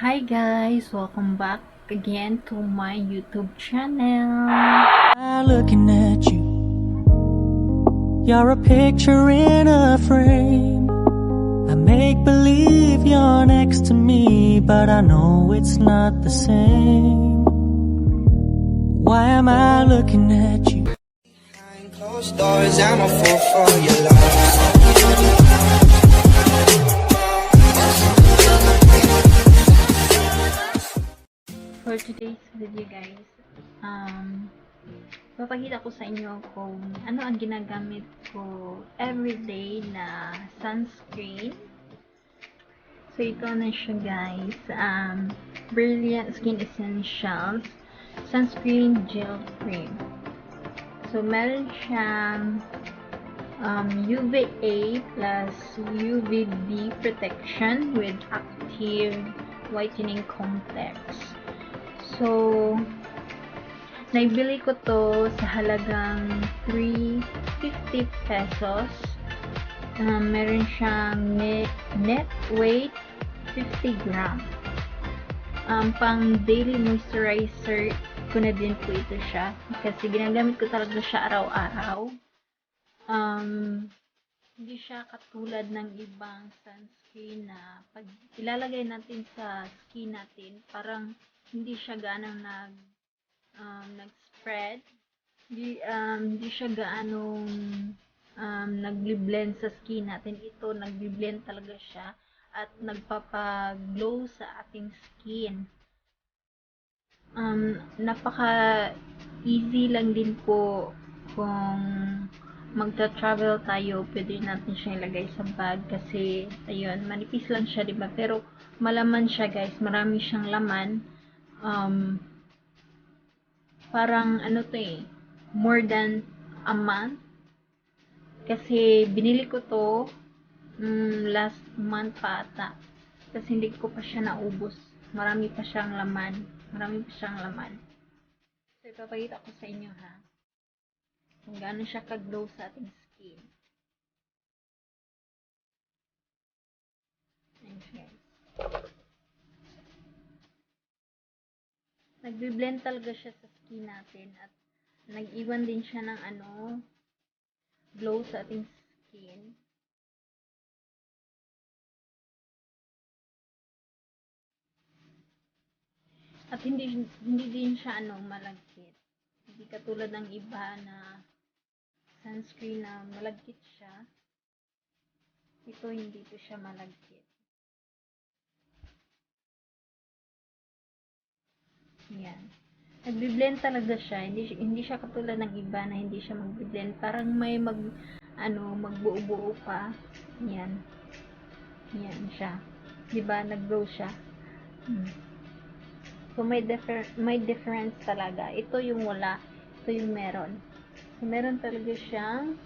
Hi guys, welcome back again to my YouTube channel. Looking at you, you're a picture in a frame. I make believe you're next to me, but I know it's not the same. Why am I looking at you? Behind closed doors, I'm a fool for your love. For today's video guys, papakita ko sa inyo kung ano ang ginagamit ko everyday na sunscreen. So ito na siya guys, Brilliant Skin Essentials Sunscreen Gel Cream. So meron siyang UVA plus UVB protection with active whitening complex. So, naibili ko to sa halagang 350 pesos. Meron siyang net weight 50 gram. Pang daily moisturizer ko na din po ito siya kasi ginagamit ko talaga siya araw-araw. Hindi siya katulad ng ibang sunscreen na pag ilalagay natin sa skin natin, parang hindi siya ganang nag-spread. Hindi siya gaanong nagbi-blend sa skin natin. Ito, nagbi-blend talaga siya at nagpapa-glow sa ating skin. Napaka-easy lang din po kung magta-travel tayo, pwede natin siya ilagay sa bag kasi, ayun, manipis lang siya, diba? Pero, malaman siya, guys. Marami siyang laman. Parang, ano to eh, more than a month. Kasi, binili ko to, last month pa ata. Kasi, hindi ko pa siya naubos. Marami pa siyang laman. So, ipapakita ko sa inyo, ha? Kung gaano siya ka-glow sa ating skin. Ayan siya. Nagbi-blend talaga siya sa skin natin at nag-iwan din siya ng glow sa ating skin. At hindi din siya malagkit. Hindi katulad ng iba na sunscreen na malagkit siya. Ito hindi to siya malagkit. Yan. Nagbi-blend talaga siya. Hindi siya katulad ng iba na hindi siya magbi-blend. Parang may magbuo-buo pa. Yan. Yan siya. 'Di ba? Nag-glow siya. So may difference talaga. Ito yung wala. Ito yung meron. So meron talaga siyang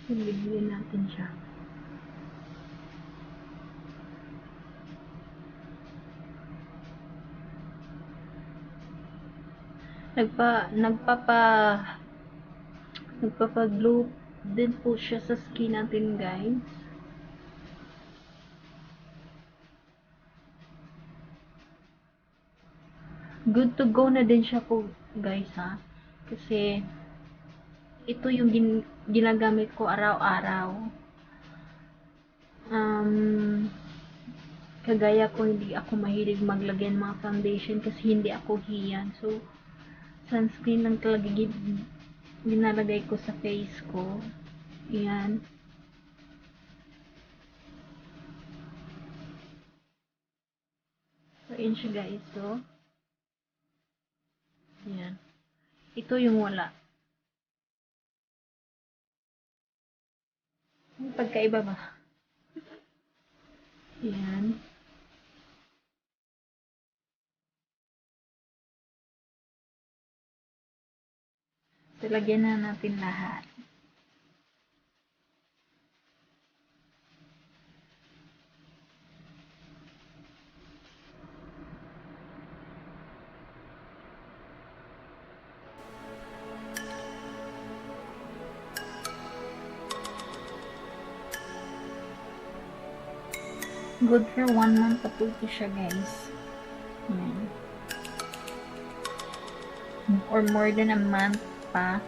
bibili natin siya. Nagpapa-glow din po siya sa skin natin, guys. Good to go na din siya po, guys, ha. Kasi ito yung ginagamit ko araw-araw. kagaya ko, hindi ako mahilig maglagay ng mga foundation kasi hindi ako hiyan. So, sunscreen lang talaga ginalagay ko sa face ko. Ayan. So, yun siya guys. So, ayan. Ito yung wala. May pagkaiba ba? Ayan. So, lagyan na natin lahat. Good for 1 month pa po ito siya guys. Ayan. Or more than a month pa.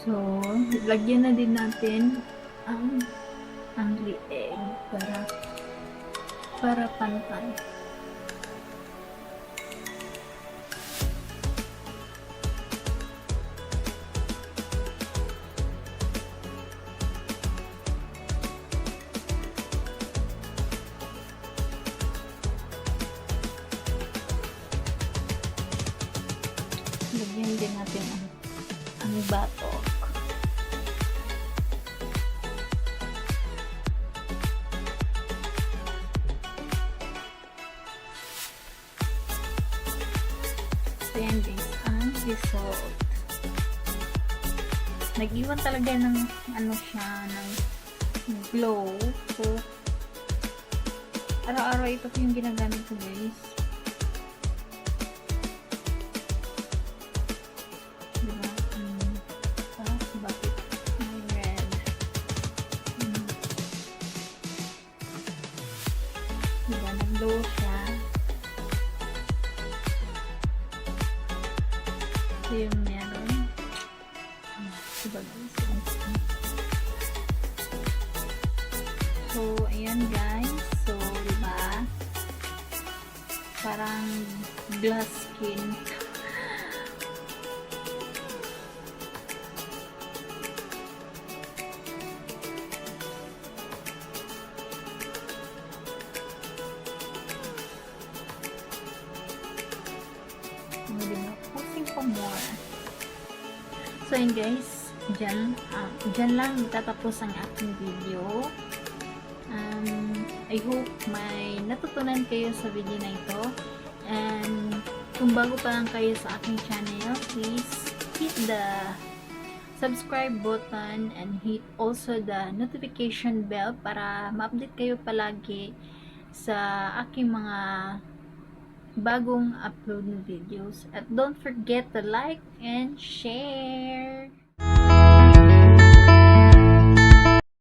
So, lagyan na din natin ang lieg para pantay. Lagyan din natin ang batok. So, yan guys, ang result. Nag-iwan talaga ng siya, ng glow. So, araw-araw ito po yung ginagamit ko guys. Diba? Bakit may red? Diba? Nag-glow siya. Ito yung meron. Diba guys? So, ayan guys. So, diba? Parang glass skin. Posting for more. So yun guys, dyan lang tatapos ang aking video. I hope may natutunan kayo sa video na ito. And kung bago pa lang kayo sa aking channel, please hit the subscribe button and hit also the notification bell para ma-update kayo palagi sa aking mga bagong upload na videos. At don't forget to like and share.